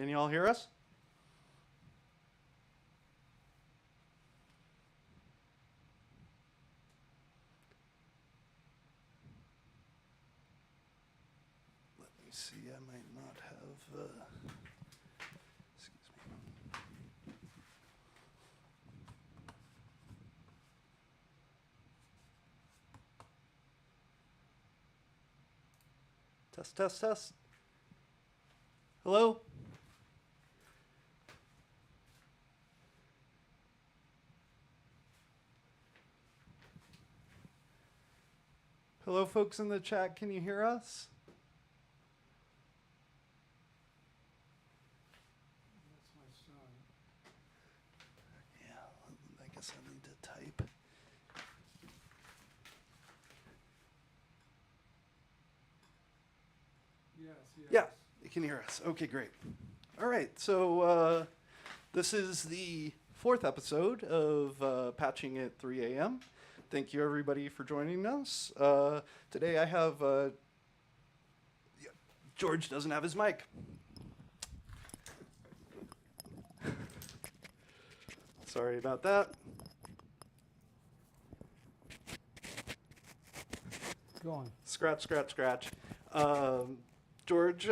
Can you all hear us? Let me see, I might not have, excuse me. Test, test, test. Hello? Hello, folks in the chat. Can you hear us? That's my son. Yeah, I guess I need to type. Yes, yes. Yeah, you can hear us. Okay, great. All right, so this is the 4th episode of Patching at 3 a.m. Thank you, everybody, for joining us. Today I have... George doesn't have his mic. Sorry about that. Go on. Scratch, scratch, scratch. George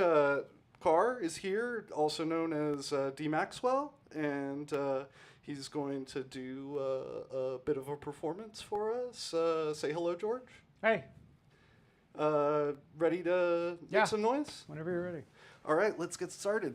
Carr is here, also known as DMAXWL, and he's going to do a bit of a performance for us. Say hello, George. Hey. Ready to Yeah. make some noise? Whenever you're ready. All right, let's get started.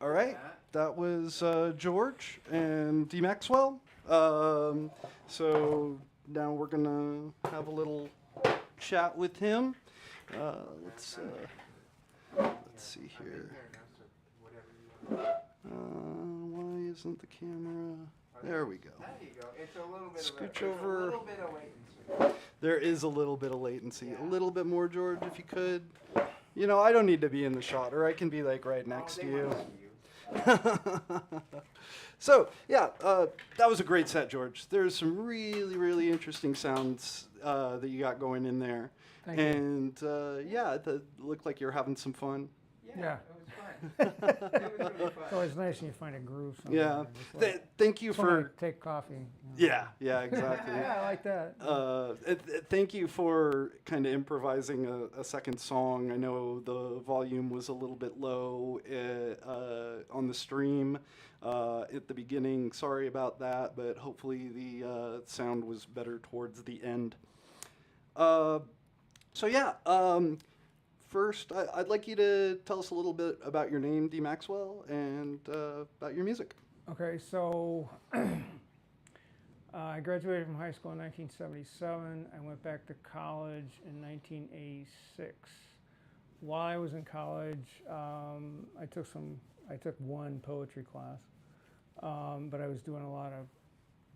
All right, that was George and DMAXWL. So now we're gonna have a little chat with him. Let's see here. Why isn't the camera? There we go. There you go. It's a little bit Scooch of over. a little bit of latency. There is a little bit of latency. Yeah. A little bit more, George, if you could. You know, I don't need to be in the shot, or I can be like right next to They you. wanna see you. So, yeah, that was a great set, George. There's some really, really interesting sounds that you got going in there. Thank you. And, yeah, it looked like you're having some fun. Yeah. It was fun. It was really It's fun. always nice when you find a groove somewhere. Yeah. Just like Thank you someone for... take coffee. You know. Yeah, exactly. Yeah, I like that. Thank you for kind of improvising a second song. I know the volume was a little bit low on the stream at the beginning. Sorry about that, but hopefully the sound was better towards the end. So yeah, first I'd like you to tell us a little bit about your name, DMAXWL, and about your music. Okay, so I graduated from high school in 1977. I went back to college in 1986. While I was in college, I took one poetry class, but I was doing a lot of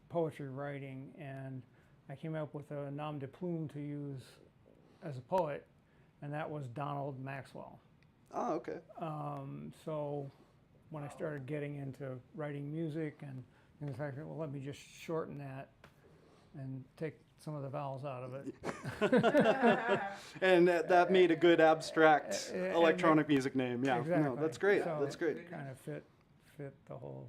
poetry writing, and I came up with a nom de plume to use as a poet, and that was Donald Maxwell. Oh, okay. So when I started getting into writing music and things like that, well, let me just shorten that and take some of the vowels out of it. And that made a good abstract And electronic music name. Yeah, Exactly. no, that's great. So That's great. It kind of fit the whole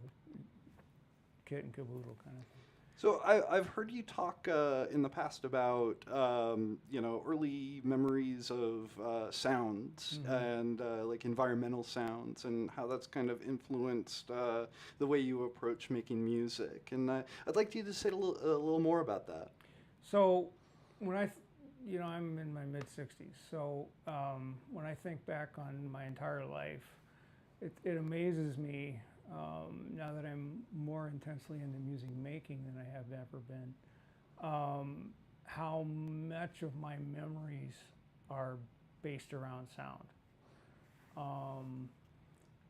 kit and caboodle kind of thing. So I've heard you talk in the past about early memories of sounds and like environmental sounds and how that's kind of influenced the way you approach making music. And I'd like you to say a little more about that. So when I'm in my mid-60s, so when I think back on my entire life, it amazes me now that I'm more intensely into music making than I have ever been, how much of my memories are based around sound.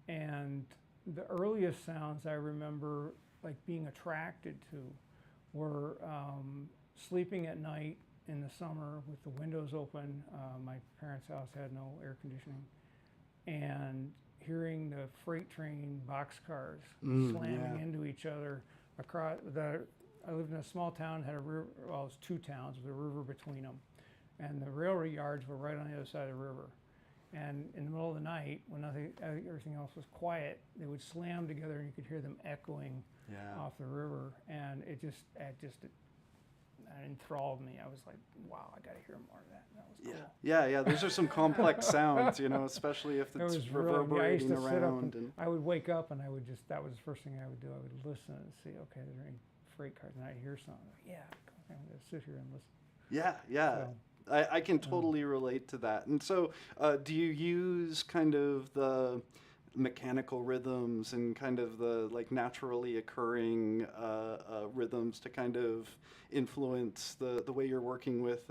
And the earliest sounds I remember like being attracted to were sleeping at night in the summer with the windows open. My parents' house had no air conditioning, and hearing the freight train boxcars slamming into each other across I lived in a small town, had a river, well, it was two towns with a river between them, and the railroad yards were right on the other side of the river. And in the middle of the night, when everything else was quiet, they would slam together, and you could hear them echoing off the river, and it enthralled me. I was like, wow, I got to hear more of that. That was cool. Yeah. Those are some complex sounds, especially if It it's was really, reverberating I used to sit up around. and I would wake up and that was the first thing I would do. I would listen and see, okay, are there any freight cars? And I'd hear something. Yeah, I'm going to sit here and listen. Yeah. So, I can totally relate to that. And so do you use kind of the mechanical rhythms and kind of the like naturally occurring rhythms to kind of influence the way you're working with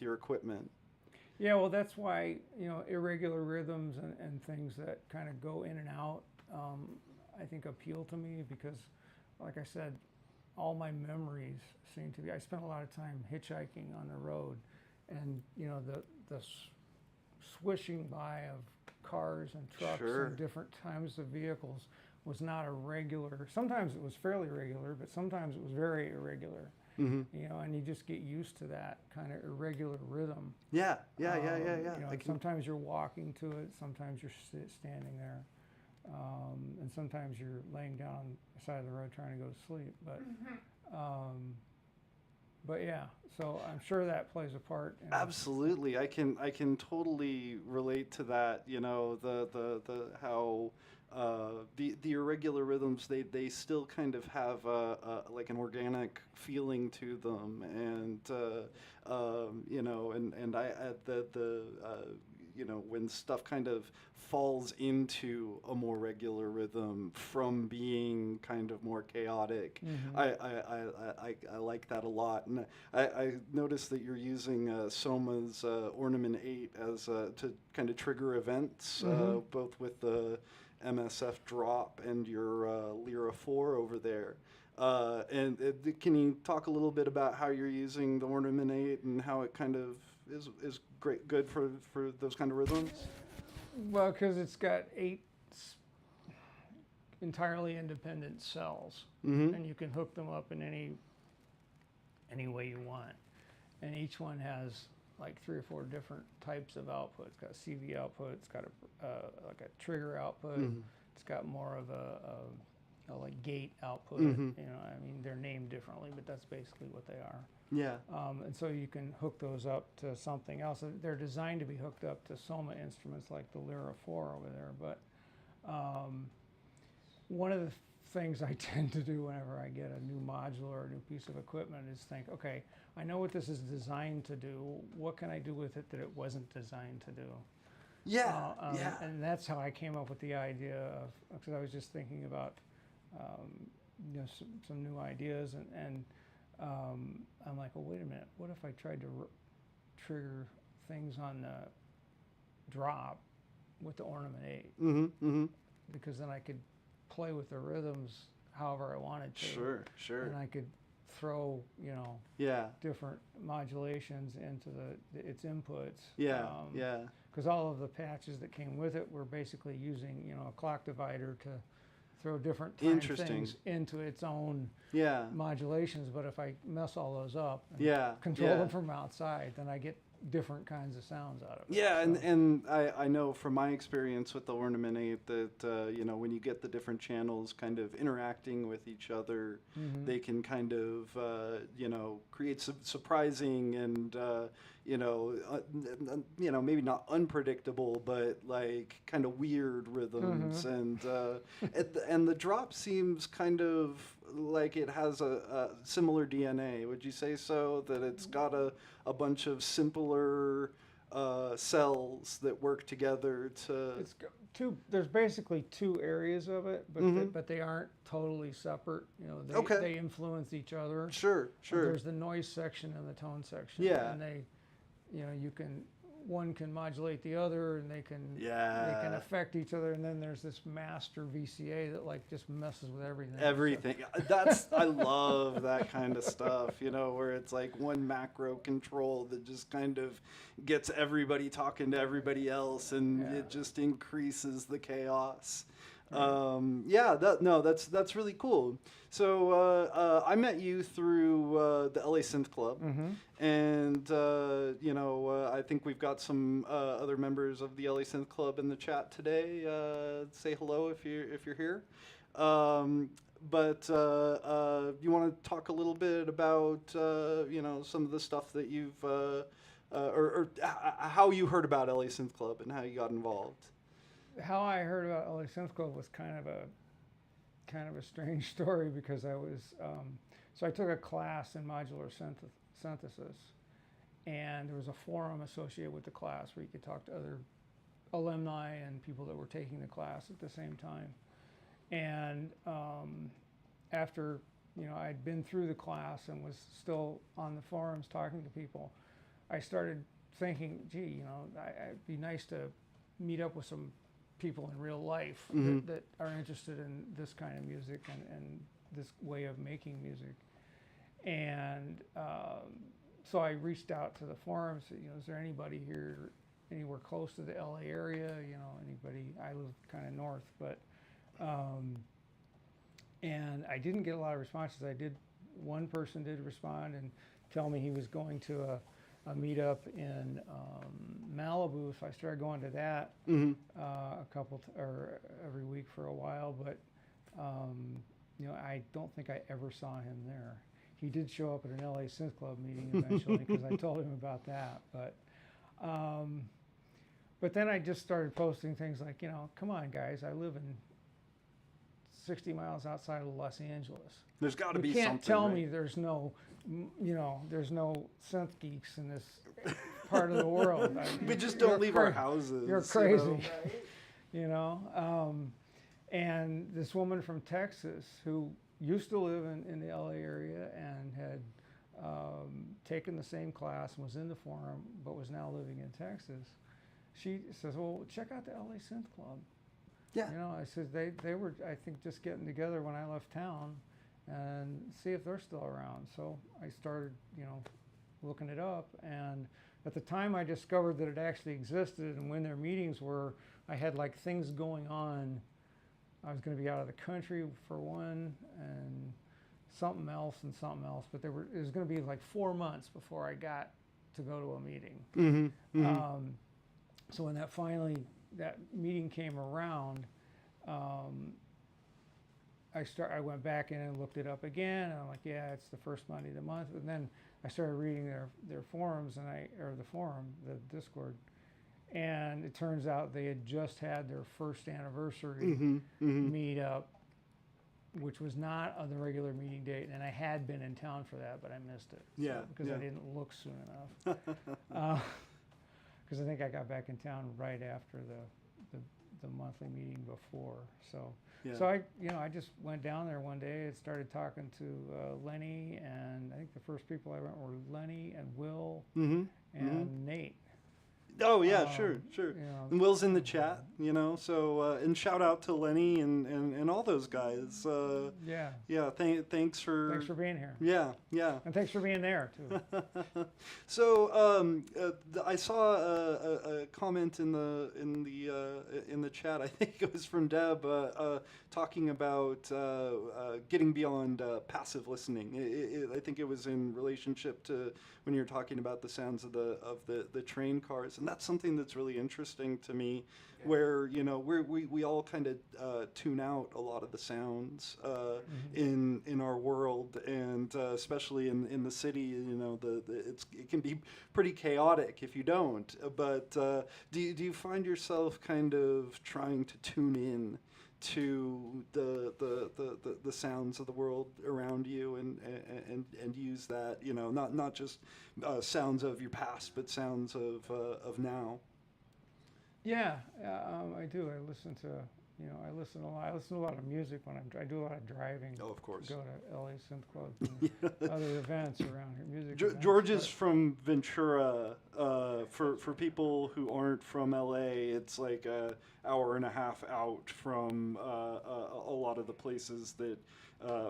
your equipment? Yeah, well, that's why, irregular rhythms and things that kind of go in and out, I think appeal to me because, like I said, all my memories seem to be, I spent a lot of time hitchhiking on the road, and, the swishing by of cars and trucks and different types of vehicles was not a regular, sometimes it was fairly regular, but sometimes it was very irregular. And you just get used to that kind of irregular rhythm. Yeah. Sometimes you're walking to it, sometimes you're standing there, and sometimes you're laying down on the side of the road trying to go to sleep. But yeah, so I'm sure that plays a part. Absolutely, I can totally relate to that. The how the irregular rhythms they still kind of have like an organic feeling to them, and and I the when stuff kind of falls into a more regular rhythm from being kind of more chaotic. I like that a lot, and I noticed that you're using Soma's Ornament 8 as to kind of trigger events, both with the MSF drop and your Lyra 4 over there. And can you talk a little bit about how you're using the Ornament 8 and how it kind of is good for those kind of rhythms? Well, because it's got 8 entirely independent cells, and you can hook them up in any way you want. And each one has like 3 or 4 different types of output. It's got a CV output. It's got like a trigger output. It's got more of a like gate output. I mean, they're named differently, but that's basically what they are. Yeah. And so you can hook those up to something else. They're designed to be hooked up to Soma instruments like the Lyra 4 over there. But one of the things I tend to do whenever I get a new module or a new piece of equipment is think, okay, I know what this is designed to do. What can I do with it that it wasn't designed to do? Yeah. And that's how I came up with the idea of, because I was just thinking about some new ideas, and I'm like, well, wait a minute, what if I tried to trigger things on the drop with the Ornament 8? Because then I could play with the rhythms however I wanted to. Sure. And I could throw, different modulations into its inputs. Because all of the patches that came with it were basically using, a clock divider to throw different time things into its own modulations. But if I mess all those up and control them from outside, then I get different kinds of sounds out of it. Yeah, and I know from my experience with the Ornament 8 that, when you get the different channels kind of interacting with each other, they can kind of, create surprising and, maybe not unpredictable, but like kind of weird rhythms. And the drop seems kind of like it has a similar DNA. Would you say so? That it's got a bunch of simpler cells that work together to... It's there's basically 2 areas of it, but they aren't totally separate. They influence each other. Sure. There's the noise section and the tone section. Yeah. And they, one can modulate the other, and they can affect each other. And then there's this master VCA that like just messes with everything. I love that kind of stuff, where it's like one macro control that just kind of gets everybody talking to everybody else, and it just increases the chaos. That's really cool. So I met you through the LA Synth Club, and I think we've got some other members of the LA Synth Club in the chat today. Say hello if you're here. But you want to talk a little bit about some of the stuff that you've or how you heard about LA Synth Club and how you got involved. How I heard about LA Synth Club was kind of a strange story, because I was so I took a class in modular synthesis, and there was a forum associated with the class where you could talk to other alumni and people that were taking the class at the same time. And after I'd been through the class and was still on the forums talking to people, I started thinking, gee, it'd be nice to meet up with some people in real life that are interested in this kind of music and this way of making music. And so I reached out to the forums, is there anybody here anywhere close to the LA area? Anybody? I live kind of north, but and I didn't get a lot of responses. One person did respond and tell me he was going to a meetup in Malibu, so I started going to that every week for a while. But I don't think I ever saw him there. He did show up at an LA Synth Club meeting eventually because I told him about that. But then I just started posting things like, come on guys, I live in 60 miles outside of Los Angeles. There's got to be something. You can't tell me there's no, there's no synth geeks in this part of the world. We just You're don't leave our cra- houses. You're you crazy. know? Right? You know. And this woman from Texas who used to live in the LA area and had taken the same class and was in the forum, but was now living in Texas. She says, "Well, check out the LA Synth Club." Yeah. You know, I said they were, I think, just getting together when I left town, and see if they're still around. So I started, you know, looking it up, and at the time I discovered that it actually existed, and when their meetings were, I had like things going on. I was going to be out of the country for one, and something else, but it was going to be like 4 months before I got to go to a meeting. Mm-hmm. Mm-hmm. So when that meeting came around, I went back in and looked it up again, and I'm like, yeah, it's the first Monday of the month. And then I started reading their forums, the Discord, and it turns out they had just had their first anniversary Mm-hmm. Mm-hmm. meetup, which was not on the regular meeting date, and I had been in town for that, but I missed it. Yeah, because yeah. I didn't look soon enough. Because I think I got back in town right after the monthly meeting before. So Yeah. so I just went down there one day and started talking to Lenny, and I think the first people I went were Lenny and Will Mm-hmm. and Nate. Oh yeah, sure. You know, And Will's in the chat, you know. So and shout out to Lenny and all those guys. yeah. Yeah. Thanks for. Thanks for being here. Yeah. Yeah. And thanks for being there too. So I saw a comment in the chat. I think it was from Deb talking about getting beyond passive listening. I think it was in relationship to when you're talking about the sounds of the train cars, and that's something that's really interesting to me. Yeah. Where you know we all kind of tune out a lot of the sounds in our world, and especially in the city. You know, it can be pretty chaotic if you don't. But do you find yourself kind of trying to tune in to the sounds of the world around you and use that, you know, not just sounds of your past, but sounds of now? Yeah, I do. I listen to a lot. I listen to a lot of music when I do a lot of driving. Oh, of course. Go to LA Synth Club and other events around here, music events. George is from Ventura. For people who aren't from LA, it's like an hour and a half out from a lot of the places that,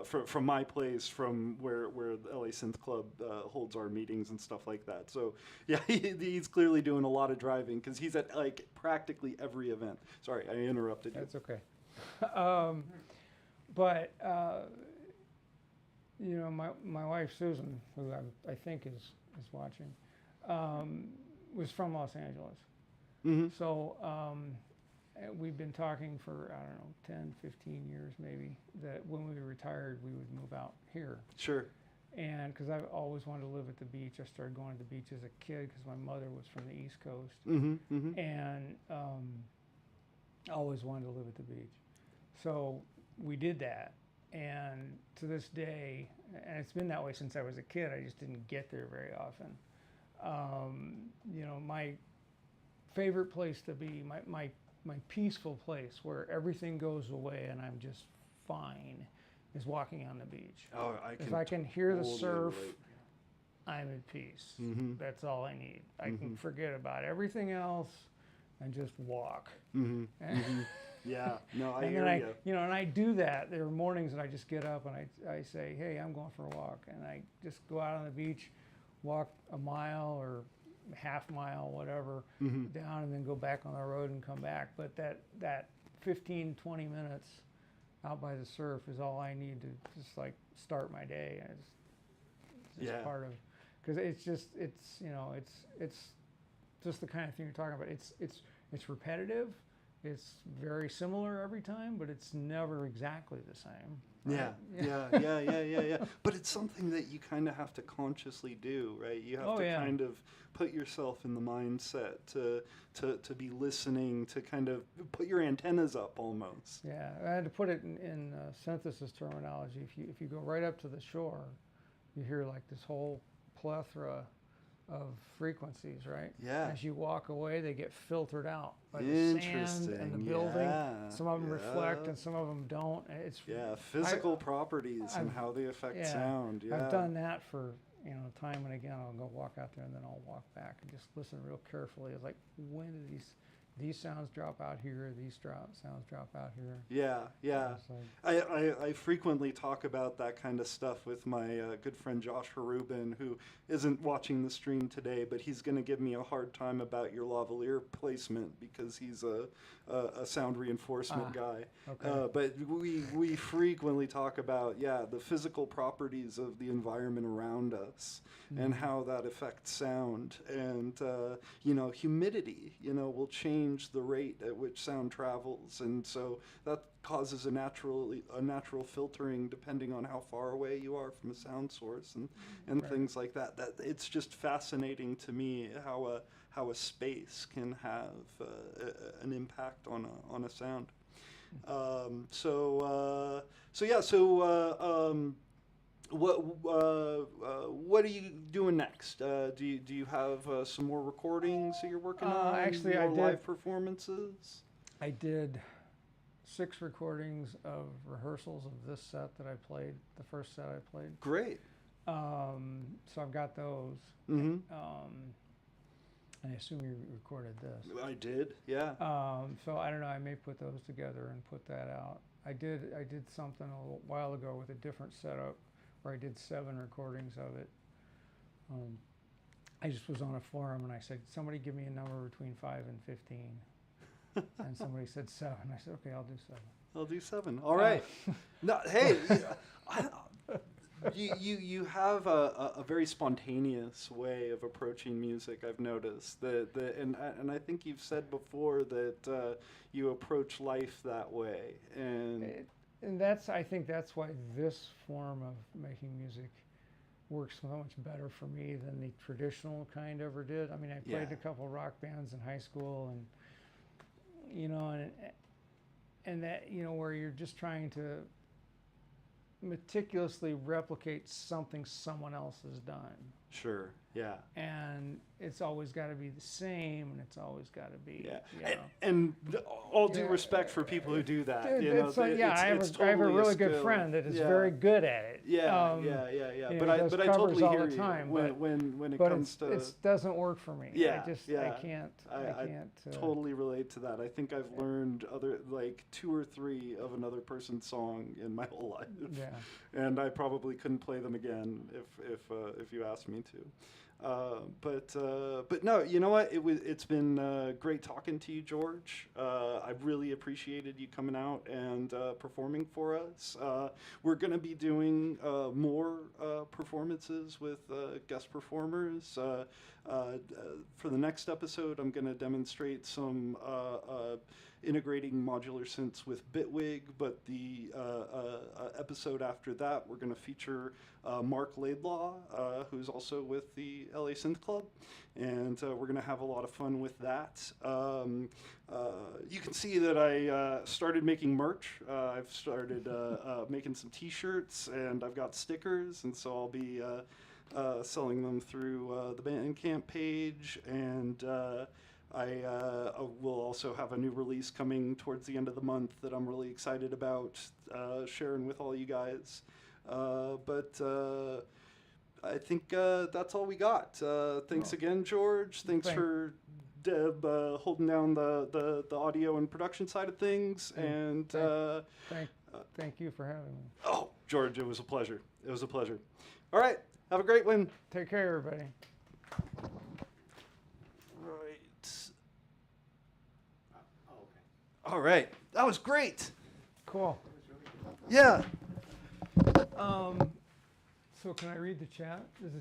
from my place, from where the LA Synth Club holds our meetings and stuff like that. So yeah, he's clearly doing a lot of driving because he's at like practically every event. Sorry, I interrupted you. That's okay. But you know, my wife Susan, who I think is watching, was from Los Angeles. Mm-hmm. So we've been talking for, I don't know, 10, 15 years maybe, that when we retired, we would move out here. Sure. And because I've always wanted to live at the beach, I started going to the beach as a kid because my mother was from the East Coast. Mm-hmm. Mm-hmm. And I always wanted to live at the beach. So we did that. And to this day, and it's been that way since I was a kid, I just didn't get there very often. You know, my favorite place to be, my peaceful place where everything goes away and I'm just fine, is walking on the beach. Oh, I can. If I can hear the totally surf, relate. I'm at peace. Mm-hmm. That's all I need. I can Mhm. forget about everything else and just walk. Mm-hmm. Mm-hmm. Yeah. No, I And hear then you. you know, and I do that. There are mornings that I just get up and I say, hey, I'm going for a walk. And I just go out on the beach, walk a mile or half mile, whatever, Mm-hmm. down, and then go back on the road and come back. But that 15, 20 minutes out by the surf is all I need to just like start my day. And it's just Yeah. part of, because it's just the kind of thing you're talking about. It's repetitive. It's very similar every time, but it's never exactly the same. Yeah, Right? yeah. But it's something that you kind of have to consciously do, right? You have Oh, to yeah. kind of put yourself in the mindset to be listening, to kind of put your antennas up almost. Yeah, I had to put it in synthesis terminology. If you go right up to the shore, you hear like this whole plethora frequencies, right? Yeah. As you walk away, they get filtered out by the sand and the building. Yeah. Some of them reflect Yeah. and some of them don't. It's Yeah, physical properties and I've- how they affect yeah, sound. Yeah. I've done that for time and again. I'll go walk out there and then I'll walk back and just listen real carefully. It's like, when do these sounds drop out here? These sounds drop out here. Yeah, yeah. It's like, I frequently talk about that kind of stuff with my good friend Josh Harubin, who isn't watching the stream today, but he's going to give me a hard time about your lavalier placement because he's a sound reinforcement guy. okay. But we frequently talk about, the physical properties of the environment around us and how that affects sound. And, humidity, will change the rate at which sound travels. And so that causes a natural filtering depending on how far away you are from a sound source and Right. things like that. That it's just fascinating to me how a space can have an impact on a sound. What are you doing next? Do you have some more recordings that you're working on? Actually, more I did. live performances. I did 6 recordings of rehearsals of this set that I played, the first set I played. Great. So I've got those. Mm-hmm. I assume you recorded this. I did. Yeah. So I don't know. I may put those together and put that out. I did something a little while ago with a different setup where I did 7 recordings of it. I just was on a forum and I said, somebody give me a number between 5 and 15. And somebody said 7. I said, okay, I'll do 7. I'll do 7. All right. No, hey, you have a very spontaneous way of approaching music. I've noticed and I think you've said before that you approach life that way. And I think that's why this form of making music works so much better for me than the traditional kind ever did. I mean, I played Yeah. a couple rock bands in high school, and that where you're just trying to meticulously replicate something someone else has done, Sure. Yeah. and it's always got to be the same, and it's always got to be And all due Yeah. respect for people who do that. Dude, You know, it's like, it's I have a totally really good skill. friend that is Yeah. very good at it. Yeah, Um, yeah. he But does I covers totally all hear the you time, when it but comes to. it doesn't work for me. Yeah, I yeah. can't. I I can't. totally relate to that. I think I've learned other 2 or 3 of another person's song in my whole life, Yeah. and I probably couldn't play them again if you asked me to. But no, you know what? It's been great talking to you, George. I really appreciated you coming out and performing for us. We're going to be doing more performances with guest performers. For the next episode, I'm going to demonstrate some integrating modular synths with Bitwig, but the episode after that, we're going to feature Mark Laidlaw, who's also with the LA Synth Club, and we're going to have a lot of fun with that. You can see that I started making merch. I've started making some t-shirts, and I've got stickers, and so I'll be selling them through the Bandcamp page, and I will also have a new release coming towards the end of the month that I'm really excited about sharing with all you guys. But I think that's all we got. Thanks again, George. Thanks for Deb holding down the audio and production side of things. And thank you for having me. oh, George, it was a pleasure. It was a pleasure. All right, have a great one. Take care, everybody. All right, that was great. Cool. Yeah. So can I read the chat? Is